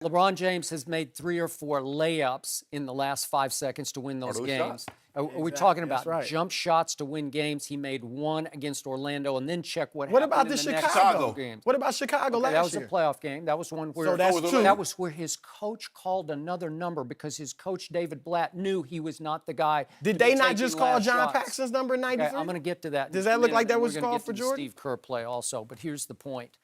LeBron James has made 3 or 4 layups in the last 5 seconds to win those games. Are we talking about jump shots to win games? He made 1 against Orlando, and then check what happened about in the next Chicago games. What about Chicago last year? That was a playoff game. That was one where So that's two. that was where his coach called another number because his coach David Blatt knew he was not the guy. Did they not just call John Paxson's number 93? Okay, I'm going to get to that. Does that look like that was called for Jordan? Steve Kerr play also, but here's the point.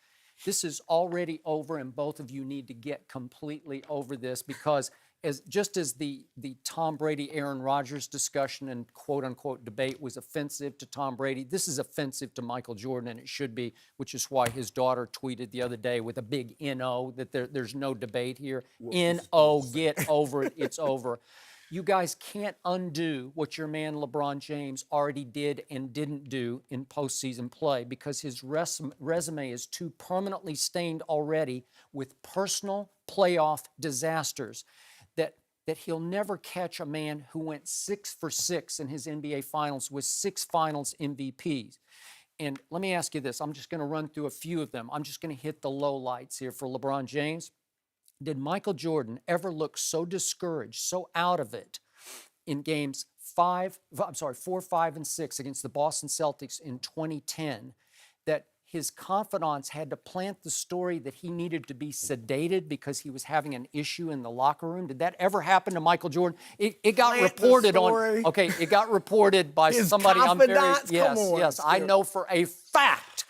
This is already over, and both of you need to get completely over this because just as the Tom Brady-Aaron Rodgers discussion and quote-unquote debate was offensive to Tom Brady, this is offensive to Michael Jordan, and it should be, which is why his daughter tweeted the other day with a big N-O that there's no debate here. N-O, get over it, it's over. You guys can't undo what your man LeBron James already did and didn't do in postseason play because his resume is too permanently stained already with personal playoff disasters that he'll never catch a man who went 6 for 6 in his NBA Finals with 6 Finals MVPs. And let me ask you this. I'm just going to run through a few of them. I'm just going to hit the lowlights here for LeBron James. Did Michael Jordan ever look so discouraged, so out of it in games 4, 5, and 6 against the Boston Celtics in 2010 that his confidants had to plant the story that he needed to be sedated because he was having an issue in the locker room? Did that ever happen to Michael Jordan? It got reported on. Okay, it got reported by somebody. Yes. I know for a fact.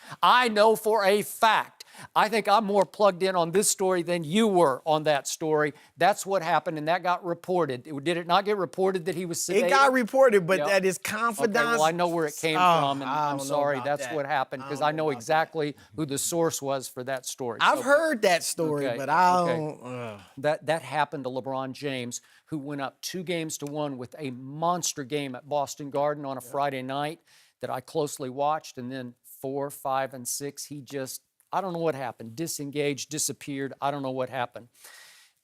I think I'm more plugged in on this story than you were on that story. That's what happened, and that got reported. Did it not get reported that he was sedated? It got reported, but that is confidence. Okay, well, I know where it came from, and I'm sorry that's what happened because I know exactly who the source was for that story. I've heard that story, but I don't. That happened to LeBron James, who went up 2-1 with a monster game at Boston Garden on a Friday night that I closely watched, and then 4, 5, and 6, he just, I don't know what happened. Disengaged, disappeared. I don't know what happened.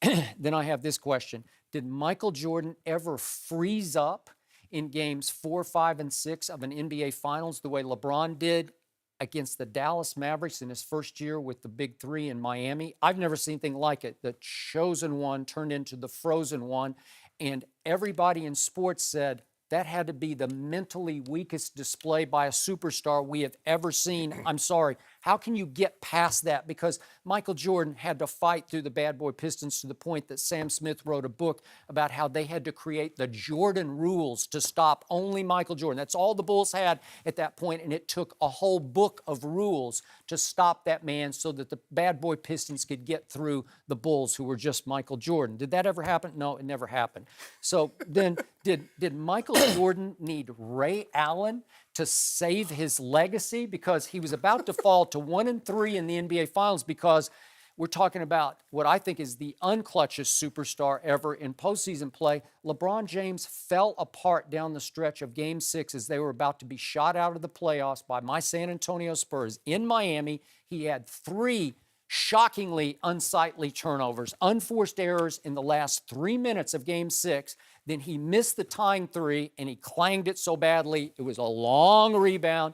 Then I have this question. Did Michael Jordan ever freeze up in games 4, 5, and 6 of an NBA Finals the way LeBron did against the Dallas Mavericks in his first year with the Big Three in Miami? I've never seen anything like it. The chosen one turned into the frozen one, and everybody in sports said, that had to be the mentally weakest display by a superstar we have ever seen. I'm sorry. How can you get past that? Because Michael Jordan had to fight through the bad boy Pistons to the point that Sam Smith wrote a book about how they had to create the Jordan rules to stop only Michael Jordan. That's all the Bulls had at that point, and it took a whole book of rules to stop that man so that the bad boy Pistons could get through the Bulls, who were just Michael Jordan. Did that ever happen? No, it never happened. So then did Michael Jordan need Ray Allen to save his legacy? Because he was about to fall to 1-3 in the NBA Finals because we're talking about what I think is the unclutchest superstar ever in postseason play. LeBron James fell apart down the stretch of Game 6 as they were about to be shot out of the playoffs by my San Antonio Spurs in Miami. He had 3 shockingly unsightly turnovers, unforced errors in the last 3 minutes of Game 6. Then he missed the tying 3, and he clanged it so badly. It was a long rebound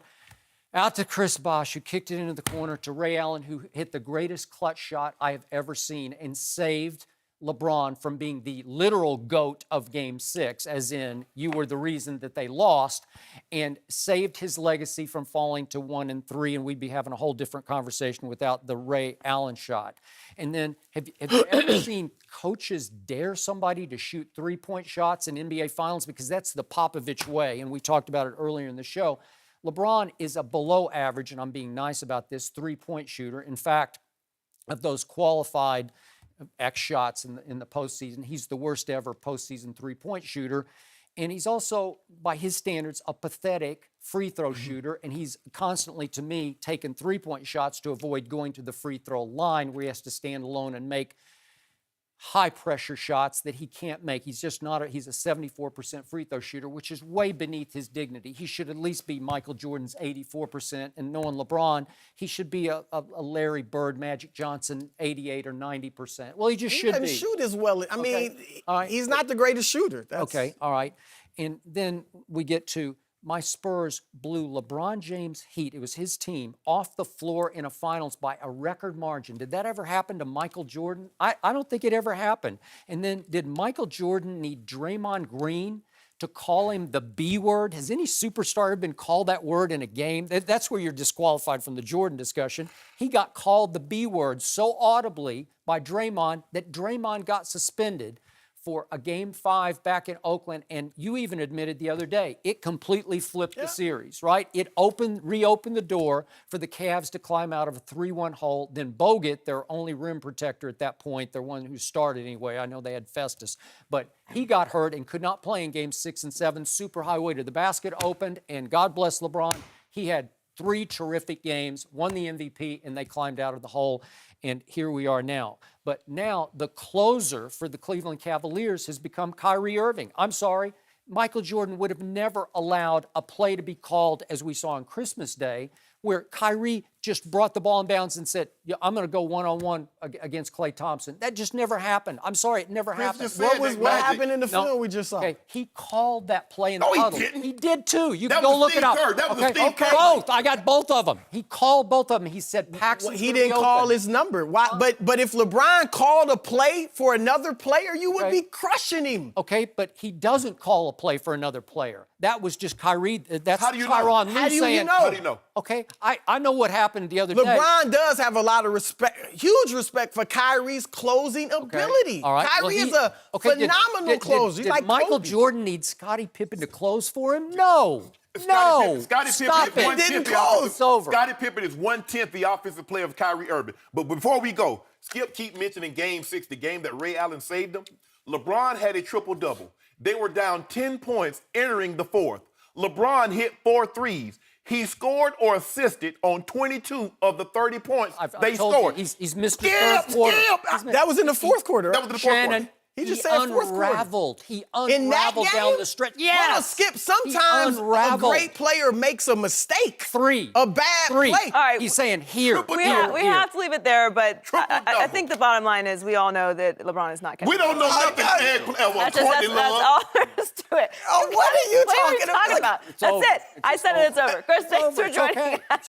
out to Chris Bosh, who kicked it into the corner to Ray Allen, who hit the greatest clutch shot I have ever seen and saved LeBron from being the literal GOAT of Game 6, as in you were the reason that they lost, and saved his legacy from falling to 1-3, and we'd be having a whole different conversation without the Ray Allen shot. And then have you ever seen coaches dare somebody to shoot 3-point shots in NBA Finals? Because that's the Popovich way, and we talked about it earlier in the show. LeBron is a below average, and I'm being nice about this, 3-point shooter. In fact, of those qualified X shots in the postseason, he's the worst ever postseason 3-point shooter. And he's also, by his standards, a pathetic free throw shooter. And he's constantly, to me, taking 3-point shots to avoid going to the free throw line where he has to stand alone and make high pressure shots that he can't make. He's just not he's a 74% free throw shooter, which is way beneath his dignity. He should at least be Michael Jordan's 84%, and knowing LeBron, he should be a Larry Bird, Magic Johnson 88 or 90%. Well, he just should be. He doesn't shoot as well. I mean, he's not the greatest shooter. Okay, all right. And then we get to my Spurs blew LeBron James' Heat, it was his team, off the floor in a finals by a record margin. Did that ever happen to Michael Jordan? I don't think it ever happened. And then did Michael Jordan need Draymond Green to call him the B word? Has any superstar ever been called that word in a game? That's where you're disqualified from the Jordan discussion. He got called the B word so audibly by Draymond that Draymond got suspended for a Game 5 back in Oakland, and you even admitted the other day, it completely flipped the series, right? It reopened the door for the Cavs to climb out of a 3-1 hole. Then Bogut, their only rim protector at that point, their one who started anyway, I know they had Festus, but he got hurt and could not play in Games 6 and 7. Super highway to the basket opened, and God bless LeBron, he had 3 terrific games, won the MVP, and they climbed out of the hole, and here we are now. But now the closer for the Cleveland Cavaliers has become Kyrie Irving. I'm sorry, Michael Jordan would have never allowed a play to be called, as we saw on Christmas Day, where Kyrie just brought the ball in bounds and said, yeah, I'm going to go one-on-one against Klay Thompson. That just never happened. I'm sorry, it never happened. What happened in the film we just saw? Okay, he called that play in the No, huddle. he didn't. He did too. You That can go was look Steve it up. Kerr. That was Steve Kerr. Both. I got both of them. He called both of them. He said Paxson. He didn't call his number. Why? But if LeBron called a play for another player, you would be crushing him. Okay, but he doesn't call a play for another player. That was just Kyrie. That's How do you know? Tyronn Lue How do you saying. know? How do you know? Okay, I know what happened the other day. LeBron does have a lot of respect, huge respect for Kyrie's closing ability. All right. Kyrie is a phenomenal closer. He's did like Michael Kobe. Jordan need Scottie Pippen to close for him? No. Scottie Stop Pippen it. is Didn't 1/10 close. It's over. Scottie Pippen is 1/10 the offensive player of Kyrie Irving. But before we go, Skip keep mentioning Game 6, the game that Ray Allen saved them. LeBron had a triple-double. They were down 10 points entering the fourth. LeBron hit 4 threes. He scored or assisted on 22 of the 30 points they told you, scored. he's missed the third quarter. That was in the fourth quarter. That was in the fourth Shannon, quarter. He just said fourth quarter. unraveled. He In that unraveled game? down the stretch. Well, Yes. Skip, sometimes a unraveled. great player makes a mistake. 3. A bad 3. play. All right. He's saying here. We here, we here. have to leave it there, but I Triple-double. think the bottom line is we all know that LeBron is not catching. We don't know nothing. That's Courtney that's Love. all there is to it. Oh, what are you What are you talking talking about? about? That's over. it. I said it. It's over. Chris, thanks for It's joining okay. us.